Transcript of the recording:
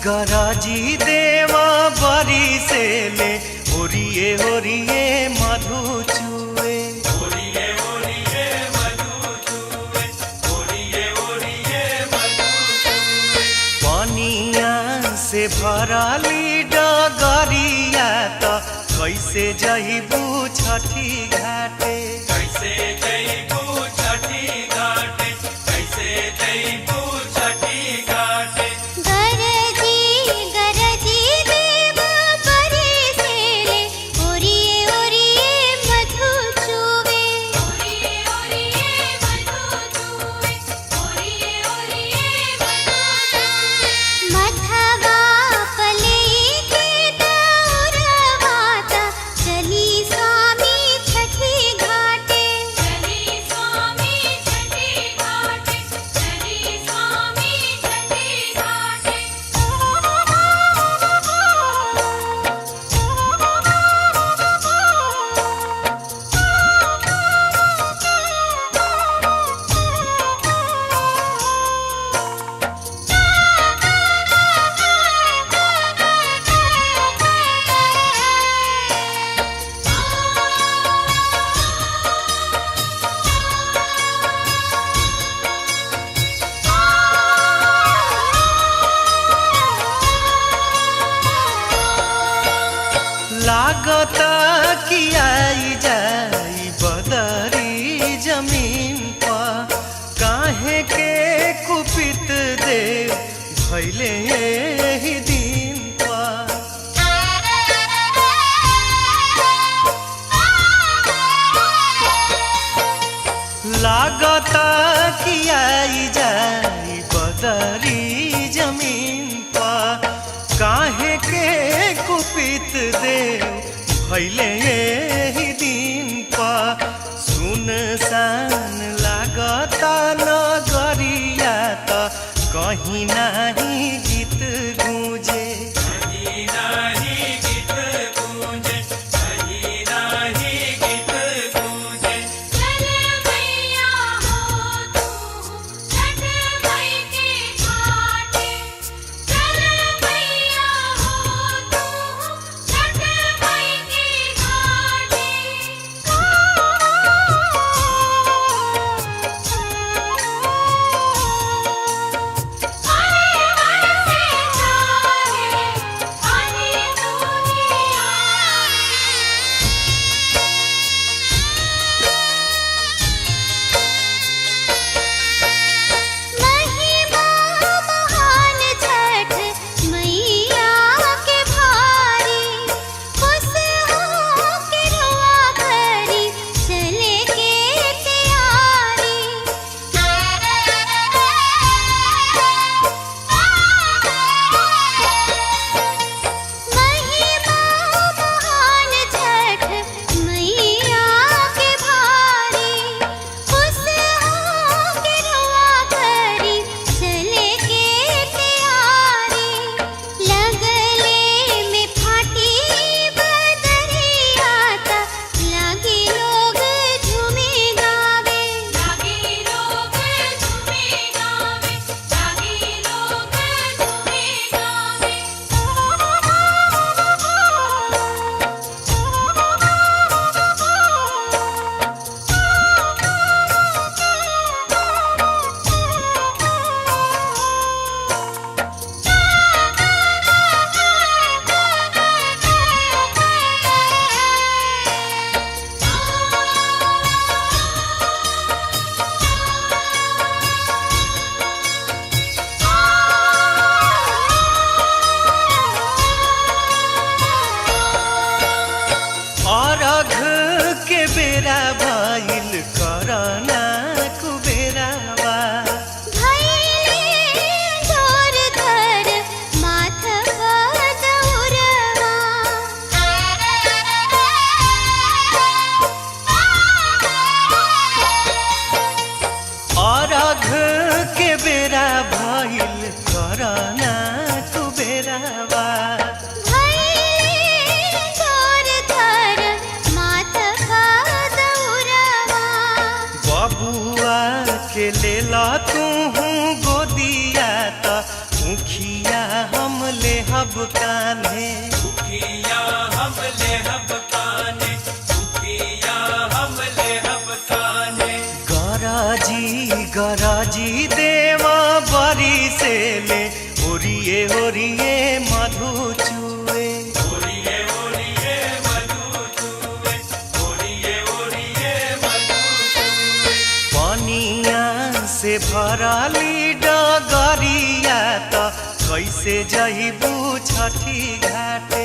गराजी देवा बरी से ले ओरिए ओरिए मधु चुए ओरिए ओरिए मधु चुए ओरिए ओरिए मधु चुए। पानिया से भराली डगरिया त कैसे जइबू छठी घाटे कैसे जइबू छठी घाटे कैसे जइबू छठी घाटे। गरजी गरजी देवा बरी से ले ओरिए ओरिए मधु चुवे ओरिए ओरिए मधु चुवे ओरिए ओरिए मधु चुवे। मधवा पले के दौरवाता चली स्वामी छठी घाटे चली स्वामी छठी घाटे चली स्वामी छठी घाटे। लागता कि आई जाई बदरी जमीन पर काहे के कुपित देव भैले एही दिन पर। लागता कि आई जाई बदरी जमीन पर काहे के कुपित देव भैले एही दिन पर। सुनसान लागता नगरिया त कहीं नाही गीत गूंजे कहीं नाही गीत गूंजे कहीं नाही गीत गूंजे। चल मैया हो तू छठ मई के घाटे चल मैया हो तू छठ मई के घाटे। महिमा महान छठ मैया के भारी खुश हो के रोआ करी चले के तैयारी। महिमा महान छठ मैया के भारी खुश हो के रोआ करी चले के तैयारी। लगले में फाटी बदरिया ता लागे लोग झूमे गावे लागे लोग झूमे गावे लागे लोग झूमे गावे। अरघ के बेरा भइल करना कुबेरावा भैले जोर धर माथ बदौरवा अरघ के बेरा भइल करना कुबेरावा। भैले जोर धर माथ बदौरवा बबुआ के लेला तू गोदिया त मुखिया हब कान्हे उखिया हम ले हब काने, उखिया हम ले हब काने। गराजी देवा बरी से ले ओरिए ओरिए मधु चुए ओरिए ओरिए मधु चुए, ओरिए ओरिए मधु चुए। पनिया से भराली डगरिया त कैसे जइबू छठी घाटे